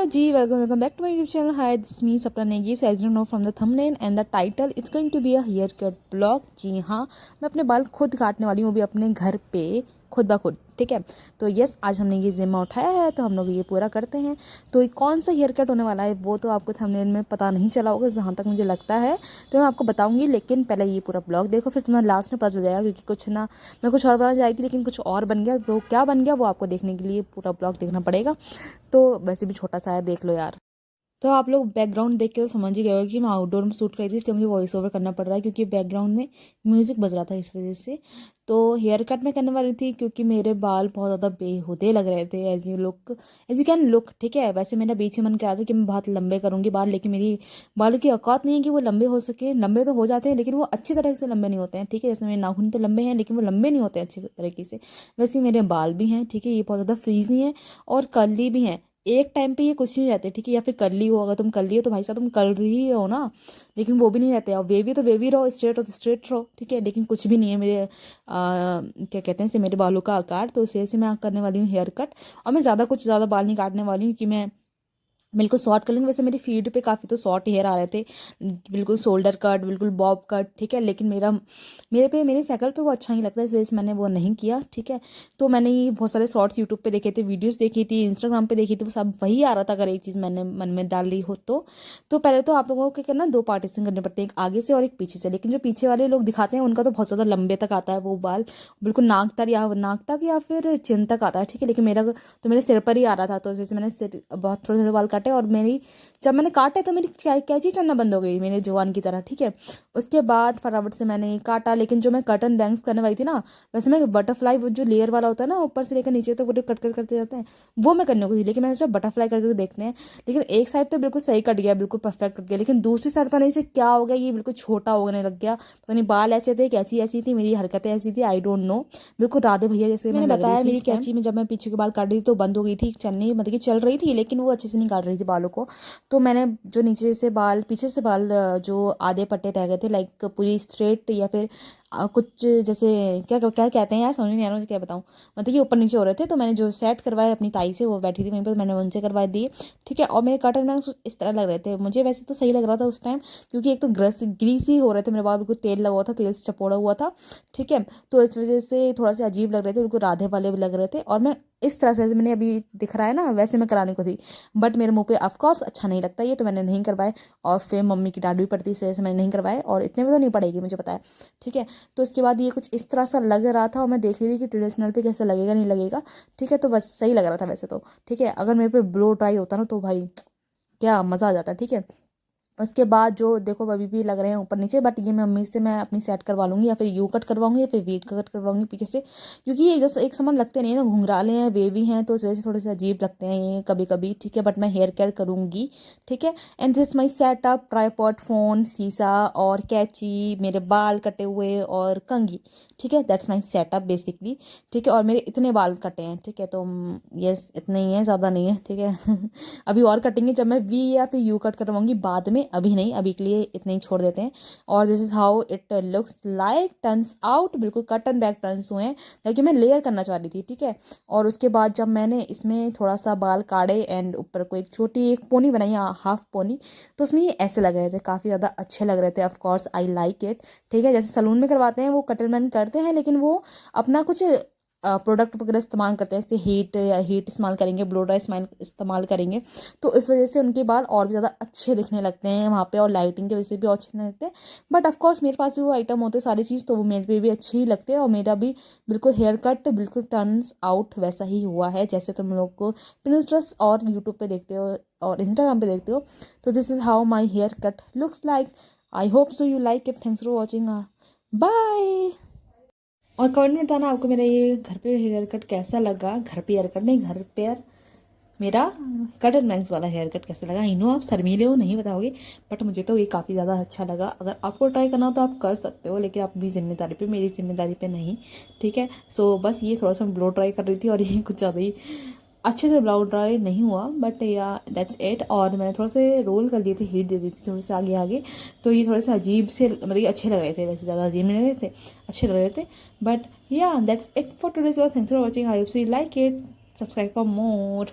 Hello जी, welcome back to my YouTube channel. Hi, this me Sapna Negi. So as you know from the thumbnail and the title, it's going to be a haircut blog. जी हाँ, मैं अपने बाल खुद काटने वाली हूँ, वो भी अपने घर पे खुद ब खुद। ठीक है, तो यस, आज हमने ये जिम्मा उठाया है, तो हम लोग ये पूरा करते हैं। तो ये कौन सा हेयर कट होने वाला है वो तो आपको थंबनेल में पता नहीं चला होगा, जहाँ तक मुझे लगता है। तो मैं आपको बताऊंगी, लेकिन पहले ये पूरा ब्लॉग देखो, फिर तुम्हें लास्ट में पता चल जाएगा। क्योंकि कुछ ना, मैं कुछ और बनाना चाही थी लेकिन कुछ और बन गया। वो क्या बन गया वो आपको देखने के लिए पूरा ब्लॉग देखना पड़ेगा। तो वैसे भी छोटा सा है, देख लो यार। तो आप लोग बैकग्राउंड देख के तो समझ ही गए हो कि मैं आउटडोर में शूट करी थी, इसलिए मुझे वॉइस ओवर करना पड़ रहा है क्योंकि बैकग्राउंड में म्यूजिक बज रहा था, इस वजह से। तो हेयर कट मैं करने वाली थी क्योंकि मेरे बाल बहुत ज़्यादा बेहुदे लग रहे थे। As you can look. ठीक है, वैसे मेरा बीच में मन करा था कि मैं बहुत लंबे करूँगी बाल, लेकिन मेरी बालों की औकात नहीं है कि वो लंबे हो सके। लंबे तो हो जाते हैं लेकिन वो अच्छी तरह से लंबे नहीं होते हैं। ठीक है, जैसे मेरे नाखून तो लंबे हैं लेकिन वो लंबे नहीं होते अच्छी तरीके से। वैसे ही मेरे बाल भी हैं। ठीक है, ये बहुत ज़्यादा फ्रीजी हैं और कर्ली भी हैं। एक टाइम पे ये कुछ नहीं रहते। ठीक है, या फिर कर्ली हो, अगर तुम कर्ली हो तो भाई साहब तुम कर रही हो ना, लेकिन वो भी नहीं रहते। और वेवी तो वेवी रहो, स्ट्रेट हो तो स्ट्रेट रहो। ठीक है, लेकिन कुछ भी नहीं है मेरे क्या कहते हैं से मेरे बालों का आकार। तो इस वजह से मैं करने वाली हूँ हेयर कट। और मैं ज़्यादा बाल नहीं काटने वाली हूँ कि मैं बिल्कुल शॉर्ट कर लूँगी। वैसे मेरी फीड पे काफ़ी तो शॉर्ट हेयर आ रहे थे, बिल्कुल शोल्डर कट, बिल्कुल बॉब कट। ठीक है, लेकिन मेरे शक्ल पे वो अच्छा नहीं लगता, इस वजह से मैंने वो नहीं किया। ठीक है, तो मैंने ये बहुत सारे शॉर्ट्स यूट्यूब पे देखे थे, वीडियोस देखी थी, इंस्टाग्राम पे देखी थी, वो सब वही आ रहा था। अगर एक चीज़ मैंने मन में डाल ली हो तो पहले तो आप लोगों को क्या करना, दो पार्टीशन करने पड़ते हैं, एक आगे से और एक पीछे से। लेकिन जो पीछे वाले लोग दिखाते हैं उनका तो बहुत ज़्यादा लंबे तक आता है वो बाल, बिल्कुल नाक तक या फिर चिन तक आता है। ठीक है, लेकिन मेरे सिर पर ही आ रहा था, तो जैसे मैंने सिर बहुत थोड़े थोड़े बाल काटे। और जब मैंने काटे तो मेरी कैंची चलना बंद हो गई मेरे जवान की तरह। ठीक है, उसके बाद फटाफट से मैंने काटा। लेकिन जो मैं कटन बैंग्स करने वाली थी ना, वैसे मैं बटरफ्लाई, वो जो लेयर वाला होता है ना ऊपर से लेकर नीचे तक, वो कट कर करते जाते हैं, वो मैं करने को थी। लेकिन मैंने सोचा बटरफ्लाई करके देखते हैं। लेकिन एक साइड तो बिल्कुल सही कट गया, बिल्कुल परफेक्ट कट गया, लेकिन दूसरी साइड पर नहीं से क्या हो गया, ये बिल्कुल छोटा होने लग गया। पता नहीं बाल ऐसे थे, कैची ऐसी थी, मेरी हरकतें ऐसी थी, आई डोंट नो। बिल्कुल राधे भैया जैसे मैंने बताया, मेरी कैंची में जब मैं पीछे के बाल काट रही थी तो बंद हो गई थी चलनी, मतलब कि चल रही थी लेकिन वो अच्छे से नहीं काट रही थी बालों को। तो मैंने जो नीचे से बाल, पीछे से बाल, जो आधे पट्टे रह गए थे, लाइक पूरी स्ट्रेट या फिर कुछ जैसे क्या क्या कहते हैं यार, समझ नहीं आ रहा मुझे क्या बताऊँ, मतलब कि ऊपर नीचे हो रहे थे। तो मैंने जो सेट करवाए अपनी ताई से, वो बैठी थी वहीं पर, मैंने उनसे करवा दिए। ठीक है, और मेरे कटर में इस तरह लग रहे थे मुझे, वैसे तो सही लग रहा था उस टाइम, क्योंकि एक तो ग्रीसी हो रहे थे मेरे बाल, बिल्कुल तेल लगा हुआ था, तेल से चपोड़ा हुआ था। ठीक है, तो इस वजह से थोड़ा सा अजीब लग रहे थे, बिल्कुल राधे वाले भी लग रहे थे। और मैं इस तरह से, जैसे मैंने अभी दिख रहा है ना, वैसे मैं कराने को थी, बट मेरे मुंह पे ऑफकोर्स अच्छा नहीं लगता ये, तो मैंने नहीं करवाए। और फिर मम्मी की डांट भी पड़ती, इस वजह से मैंने नहीं करवाए, और इतने में तो नहीं पड़ेगी मुझे पता है। ठीक है, तो इसके बाद ये कुछ इस तरह सा लग रहा था, और मैं देख रही थी कि ट्रेडिशनल पे कैसा लगेगा नहीं लगेगा। ठीक है, तो बस सही लग रहा था वैसे तो। ठीक है, अगर मेरे पे ब्लो ड्राई होता ना तो भाई क्या मज़ा आ जाता। ठीक है, उसके बाद जो देखो अभी भी लग रहे हैं ऊपर नीचे, बट ये मैं मम्मी से मैं अपनी सेट करवा लूँगी, या फिर यू कट करवाऊंगी या फिर वी कट करवाऊंगी पीछे से, क्योंकि ये जैसे एक समान लगते नहीं ना, घुंघराले हैं, वेवी हैं, तो इस वजह से थोड़े से अजीब लगते हैं ये कभी कभी। ठीक है, बट मैं हेयर केयर करूँगी। ठीक है, and this my setup, tripod, phone, शीशा और कैची, मेरे बाल कटे हुए और कंघी। ठीक है, दैट्स माई सेटअप बेसिकली। ठीक है, और मेरे इतने बाल कटे हैं। ठीक है, तो यस, इतने ही हैं, ज़्यादा नहीं है। ठीक है अभी और कटेंगे जब मैं वी या फिर यू कट करवाऊंगी बाद में, अभी नहीं, अभी के लिए इतने ही छोड़ देते हैं। और this is how it looks like, turns out, बिल्कुल कट एंड बैक टर्न्स हुए हैं, लेकिन मैं लेयर करना चाह रही थी। ठीक है, और उसके बाद जब मैंने इसमें थोड़ा सा बाल काटे एंड ऊपर को एक छोटी एक पोनी बनाई, हाफ पोनी, तो उसमें ये ऐसे लग रहे थे, काफ़ी ज़्यादा अच्छे लग रहे थे। Of course I like it. ठीक है, जैसे सलून में करवाते हैं वो कटलमैन करते हैं, लेकिन वो अपना कुछ प्रोडक्ट वगैरह इस्तेमाल करते हैं, जैसे हीट इस्तेमाल करेंगे, ब्लो ड्राई इस्तेमाल करेंगे, तो इस वजह से उनके बाल और भी ज़्यादा अच्छे दिखने लगते हैं वहाँ पे, और लाइटिंग की वजह से भी और अच्छे लगते हैं। बट ऑफकोर्स मेरे पास जो वो आइटम होते हैं सारी चीज़, तो वो मेरे पे भी अच्छे ही लगते हैं, और मेरा भी बिल्कुल हेयर कट बिल्कुल टर्न्स आउट वैसा ही हुआ है जैसे तुम लोग को पिंटरेस्ट और यूट्यूब पे देखते हो और इंस्टाग्राम पे देखते हो। तो this is how my hair cut looks like. I hope so you like it. Thanks for watching. Bye. और कमेंट में बताना आपको मेरा ये घर पे हेयर कट कैसा लगा। घर पे हेयर कट नहीं, घर पे मेरा कट एंड बैंग्स वाला हेयर कट कैसा लगा। आई नो आप शर्मीले हो, नहीं बताओगे, बट मुझे तो ये काफ़ी ज़्यादा अच्छा लगा। अगर आपको ट्राई करना हो तो आप कर सकते हो, लेकिन आप भी जिम्मेदारी पे, मेरी जिम्मेदारी पे नहीं। ठीक है, सो बस ये थोड़ा सा ब्लो ट्राई कर रही थी, और ये कुछ ज़्यादा ही अच्छे से ब्लो ड्राई नहीं हुआ, बट या दैट्स इट। और मैंने थोड़ा से रोल कर दिए थे, हीट दे दी थी थोड़े से आगे आगे, तो ये थोड़े से अजीब से, मतलब ये अच्छे लग रहे थे, वैसे ज़्यादा अजीब नहीं लग रहे थे, अच्छे लग रहे थे। बट या that's it for today's. Thanks for watching. I hope so you like it. Subscribe for more.